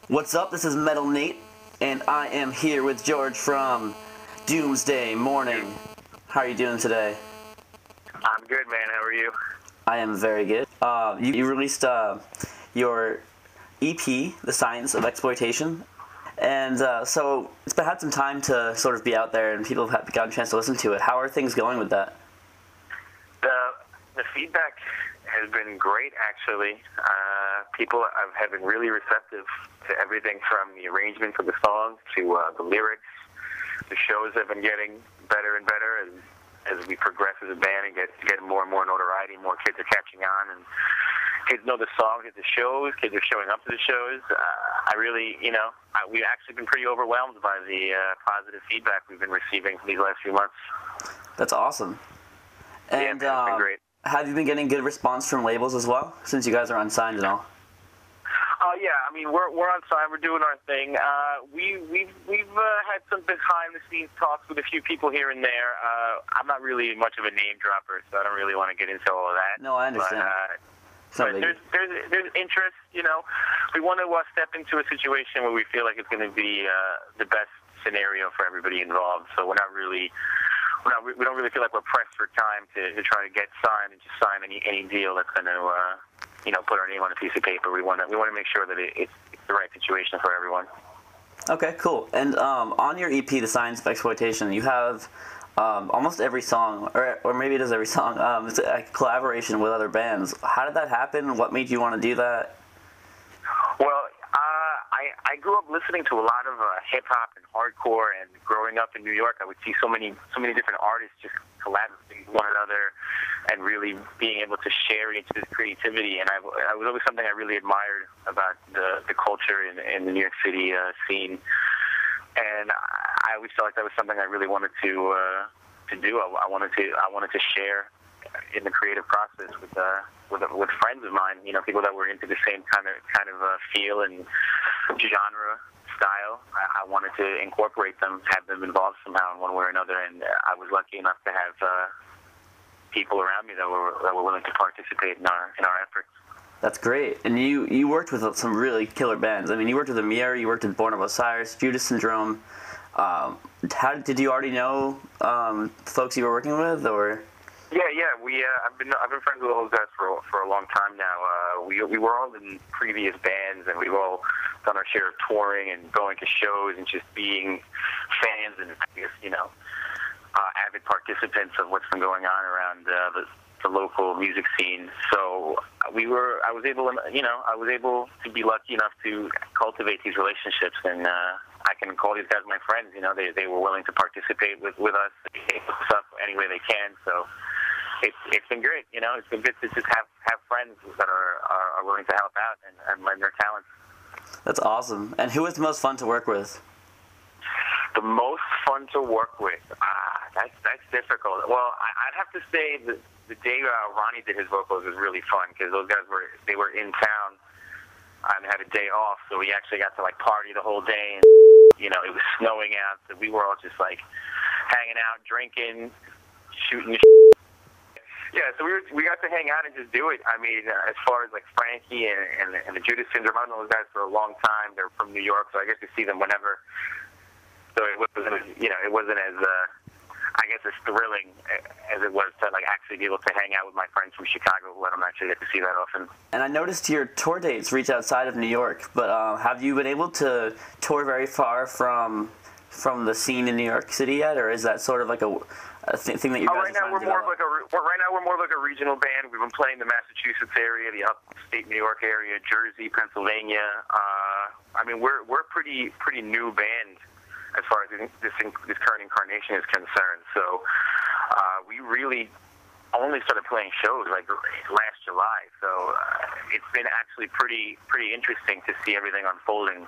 What's up? This is Metal Nate, and I am here with George from Doomsday Mourning. How are you doing today? I'm good, man. How are you? I am very good. You released your EP, The Science of Exploitation, and so it's had some time to sort of be out there, and people have gotten a chance to listen to it. How are things going with that? The feedback has been great, actually. People have been really receptive to everything from the arrangement for the songs to the lyrics. The shows have been getting better and better as we progress as a band and get more and more notoriety. More kids are catching on, and kids know the songs at the shows. Kids are showing up to the shows. We've actually been pretty overwhelmed by the positive feedback we've been receiving these last few months. That's awesome. And yeah, it's been great. Have you been getting good response from labels as well, since you guys are unsigned and all? Yeah, I mean, we're on side. We're doing our thing. We've had some behind the scenes talks with a few people here and there. I'm not really much of a name dropper, so I don't really want to get into all of that. No, I understand. But there's interest. You know, we want to step into a situation where we feel like it's going to be the best scenario for everybody involved. So we don't really feel like we're pressed for time to try to get signed and just sign any deal that's going to put our name on a piece of paper. We want to make sure that it's the right situation for everyone. Okay, cool. And on your EP, The Science of Exploitation, you have almost every song, or maybe it is every song, it's a collaboration with other bands. How did that happen? What made you want to do that? Well, I grew up listening to a lot of hip-hop and hardcore, and growing up in New York, I would see so many different artists just collaborating with one another and really being able to share each other's creativity. And I was always something I really admired about the culture in the New York City scene. And I always felt like that was something I really wanted to do. I wanted to share in the creative process with friends of mine, people that were into the same kind of feel and genre style. I wanted to incorporate them, have them involved somehow in one way or another, and I was lucky enough to have people around me that were willing to participate in our efforts. That's great. And you worked with some really killer bands. I mean, you worked with Amir, you worked with Born of Osiris, Judas Syndrome. Did you already know folks you were working with, or? Yeah. I've been friends with all those guys for a long time now. We were all in previous bands, and we've all done our share of touring and going to shows and just being fans and avid participants of what's been going on around the local music scene. So I was able to be lucky enough to cultivate these relationships, and I can call these guys my friends. They were willing to participate with us. They hook us up any way they can. So it's been great. It's been good to just have friends that are willing to help out and lend their talents. That's awesome. And who was the most fun to work with? The most fun to work with? That's difficult. Well, I'd have to say that the day Ronnie did his vocals was really fun, because those guys were in town and had a day off, so we actually got to party the whole day, and it was snowing out, so we were all just hanging out, drinking, shooting. Yeah, so we got to hang out and just do it. I mean, as far as Frankie and the Judas Syndrome, I've known those guys for a long time. They're from New York, so I get to see them whenever. So it wasn't as as thrilling as it was to actually be able to hang out with my friends from Chicago, who I don't actually get to see that often. And I noticed your tour dates reach outside of New York, but have you been able to tour very far from the scene in New York City yet, or is that sort of a thing that you guys right now we're more of a regional band. We've been playing the Massachusetts area, the upstate New York area, Jersey, Pennsylvania. I mean, we're a pretty new band as far as this current incarnation is concerned. So we really only started playing shows last July. So it's been actually pretty interesting to see everything unfolding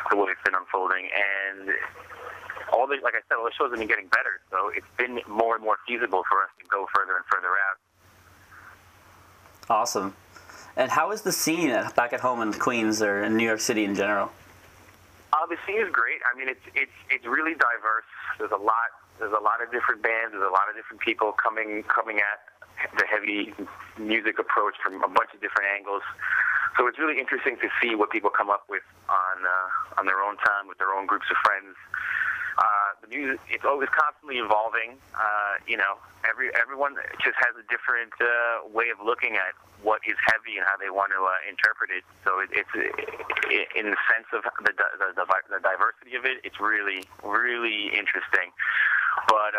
the way it's been unfolding, and all the shows have been getting better. So it's been more and more feasible for us to go further and further out. Awesome. And how is the scene back at home in Queens or in New York City in general? The scene is great. I mean, it's really diverse. There's a lot of different bands. There's a lot of different people coming at the heavy music approach from a bunch of different angles. So it's really interesting to see what people come up with on their own time with their own groups of friends. The music, it's always constantly evolving. Everyone just has a different way of looking at what is heavy and how they want to interpret it. So it's in the sense of the diversity of it, it's really, really interesting. But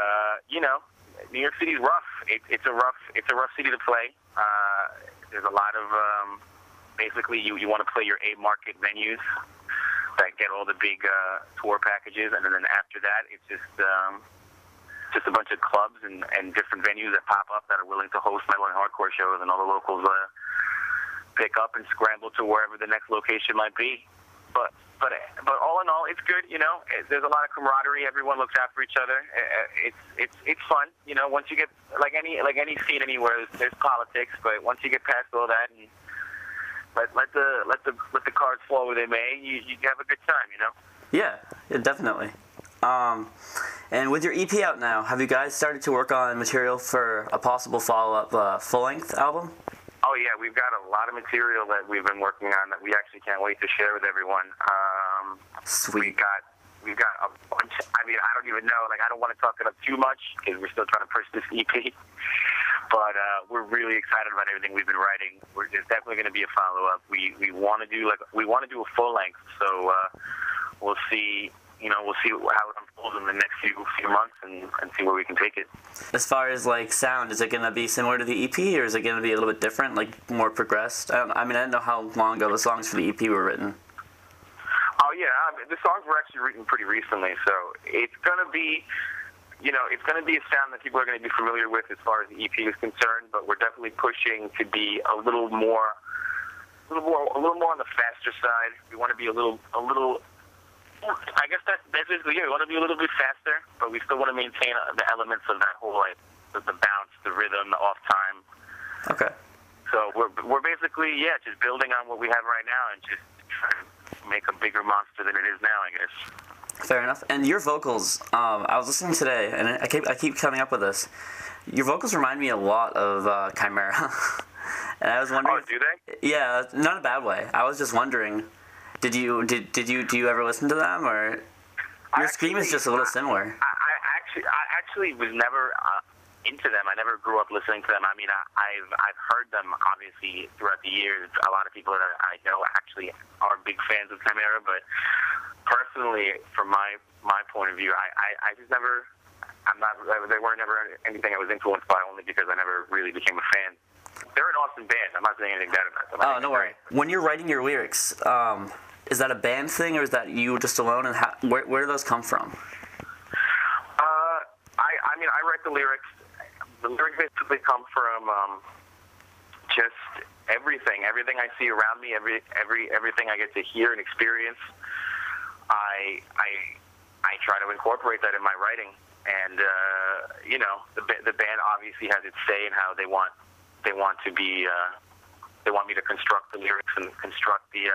New York City's rough. It's a rough city to play. There's a lot of basically you want to play your A market venues that get all the big tour packages, and then after that, it's just a bunch of clubs and different venues that pop up that are willing to host metal and hardcore shows, and all the locals pick up and scramble to wherever the next location might be. But all in all, it's good. There's a lot of camaraderie. Everyone looks after each other. It's fun. Once you get like any scene anywhere, there's politics, but once you get past all that and let the cards flow where they may, you have a good time. Yeah, definitely. And with your EP out now, have you guys started to work on material for a possible follow-up full-length album? Oh yeah, we've got a lot of material that we've been working on that we actually can't wait to share with everyone. Sweet. We've got a bunch. I mean, I don't even know. I don't want to talk it up too much because we're still trying to push this EP. But we're really excited about everything we've been writing. There's definitely going to be a follow-up. We want to do a full length. So we'll see. We'll see how it unfolds in the next few months and see where we can take it. As far as sound, is it going to be similar to the EP, or is it going to be a little bit different, more progressed? I didn't know how long ago the songs for the EP were written. Oh yeah, the songs were actually written pretty recently, so it's going to be. It's going to be a sound that people are going to be familiar with as far as the EP is concerned, but we're definitely pushing to be a little more on the faster side. We want to be a little. I guess that's basically it. We want to be a little bit faster, but we still want to maintain the elements of that whole the bounce, the rhythm, the off time. Okay. So we're basically just building on what we have right now and just trying to make a bigger monster than it is now, I guess. Fair enough. And your vocals, I was listening today, and I keep coming up with this. Your vocals remind me a lot of Chimera, and I was wondering. Oh, do they? Yeah, not in a bad way. I was just wondering, do you ever listen to them, or your scream is just a little similar? I actually was never into them. I never grew up listening to them. I mean, I've heard them obviously throughout the years. A lot of people that I know actually are big fans of Chimera, but personally, from my point of view, I just never. They were never anything I was influenced by, only because I never really became a fan. They're an awesome band. I'm not saying anything bad about them. Oh, no worry. When you're writing your lyrics, is that a band thing, or is that you just alone? And where do those come from? I mean, I write the lyrics. The lyrics basically come from just everything I see around me, everything I get to hear and experience. I try to incorporate that in my writing, and the band obviously has its say in how they want to be. They want me to construct the lyrics and construct the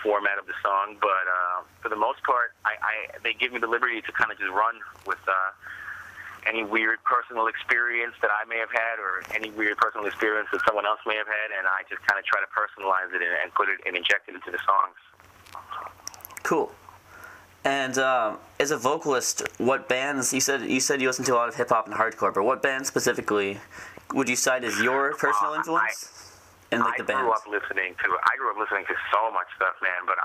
format of the song, but for the most part, they give me the liberty to kind of just run with any weird personal experience that I may have had, or any weird personal experience that someone else may have had, and I just kind of try to personalize it and put it and inject it into the songs. Cool. And as a vocalist, what bands? You said you listen to a lot of hip hop and hardcore, but what bands specifically would you cite as your personal influence? The bands. I grew up listening to so much stuff, man. But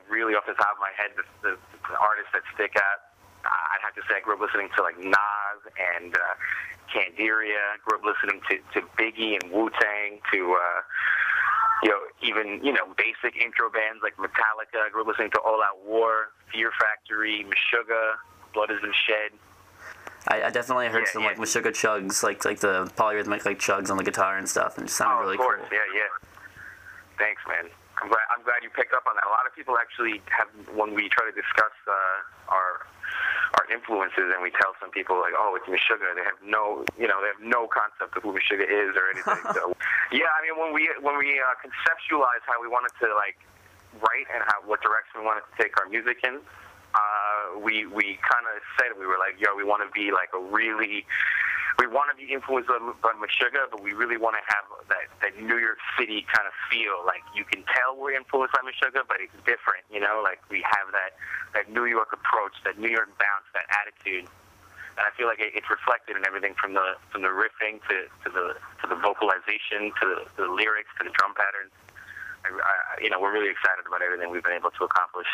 really off the top of my head, the artists that stick out, I'd have to say I grew up listening to Nas and Candiria. Grew up listening to Biggie and Wu-Tang. To even basic intro bands like Metallica. I grew up listening to All Out War, Fear Factory, Meshuggah, Blood Has Been Shed. I definitely heard some Meshuggah chugs, like the polyrhythmic chugs on the guitar and stuff, and it sounded really cool. Yeah. Thanks, man. I'm glad you picked up on that. A lot of people actually have, when we try to discuss our influences, and we tell some people oh, it's Meshuggah, they have no concept of who Meshuggah is or anything. So yeah, I mean, when we conceptualize how we wanted to write and what direction we wanted to take our music in, we kind of said, we were we want to be a really we want to be influenced by Meshuggah, but we really want to have that New York City kind of feel. Like, you can tell we're influenced by Meshuggah, but it's different, you know? Like, we have that New York approach, that New York bounce, that attitude. And I feel like it's reflected in everything from the riffing to the vocalization to the lyrics to the drum patterns. We're really excited about everything we've been able to accomplish.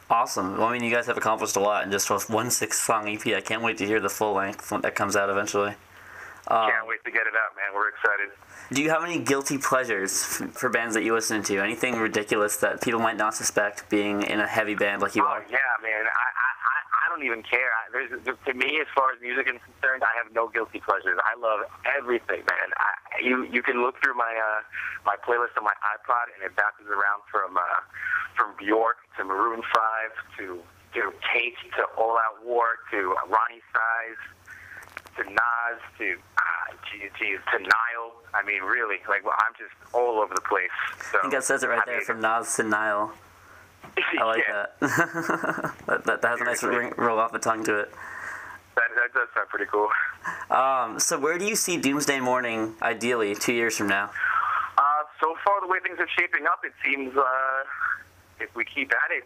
Awesome. Well, I mean, you guys have accomplished a lot in just a 1 6-song EP. I can't wait to hear the full length when that comes out eventually. Can't wait to get it out, man. We're excited. Do you have any guilty pleasures for bands that you listen to? Anything ridiculous that people might not suspect being in a heavy band like you are? Yeah, man. I don't even care. To me, as far as music is concerned, I have no guilty pleasures. I love everything, man. You can look through my playlist on my iPod, and it bounces around from Bjork to Maroon 5 to Tate to All Out War to Ronnie Size to Nas to to Nile. I mean, really, like, well, I'm just all over the place. So, I think that says it right there, from Nas to Nile. I like that. that has a nice roll off the tongue to it. That does sound pretty cool. So where do you see Doomsday Mourning, ideally, 2 years from now? So far, the way things are shaping up, it seems if we keep at it,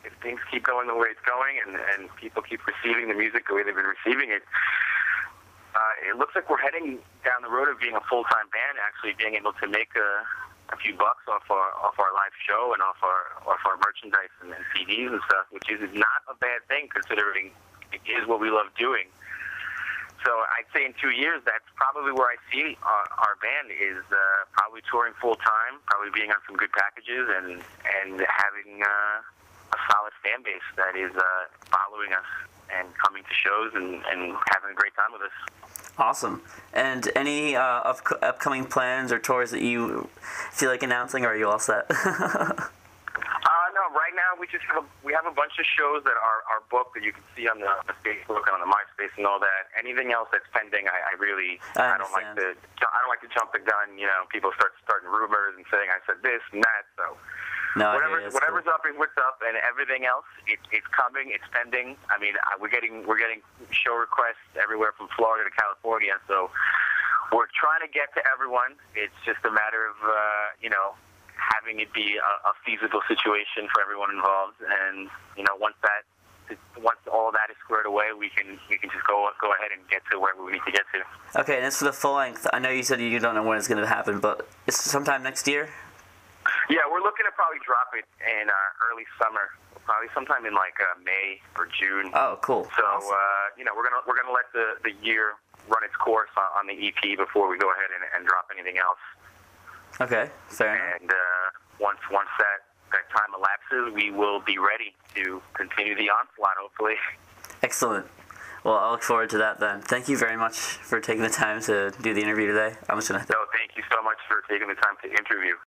if things keep going the way it's going, and people keep receiving the music the way they've been receiving it, it looks like we're heading down the road of being a full-time band, actually being able to make a few bucks off our live show and off our merchandise and CDs and stuff, which is not a bad thing considering it is what we love doing. So I'd say in 2 years, that's probably where I see our band is probably touring full time, probably being on some good packages, and having a solid fan base that is following us and coming to shows and having a great time with us. Awesome. And any upcoming plans or tours that you feel like announcing, or are you all set? No, right now we have a bunch of shows that are booked that you can see on the Facebook and on the MySpace and all that. Anything else that's pending, I don't like to jump the gun. You know, people starting rumors and saying I said this and that. So whatever's cool. Up is what's up, and everything else it's coming, it's pending. I mean, we're getting show requests everywhere from Florida to California. So we're trying to get to everyone. It's just a matter of having it be a feasible situation for everyone involved, and once all that is squared away, we can just go ahead and get to where we need to get to. Okay, and as for the full length, I know you said you don't know when it's going to happen, but it's sometime next year? Yeah, we're looking to probably drop it in early summer, probably sometime in like May or June. Oh, cool. So awesome. we're gonna let the year run its course on the EP before we go ahead and drop anything else. Okay, fair enough. And once that time elapses, we will be ready to continue the onslaught, hopefully. Excellent. Well, I'll look forward to that then. Thank you very much for taking the time to do the interview today. No, thank you so much for taking the time to interview.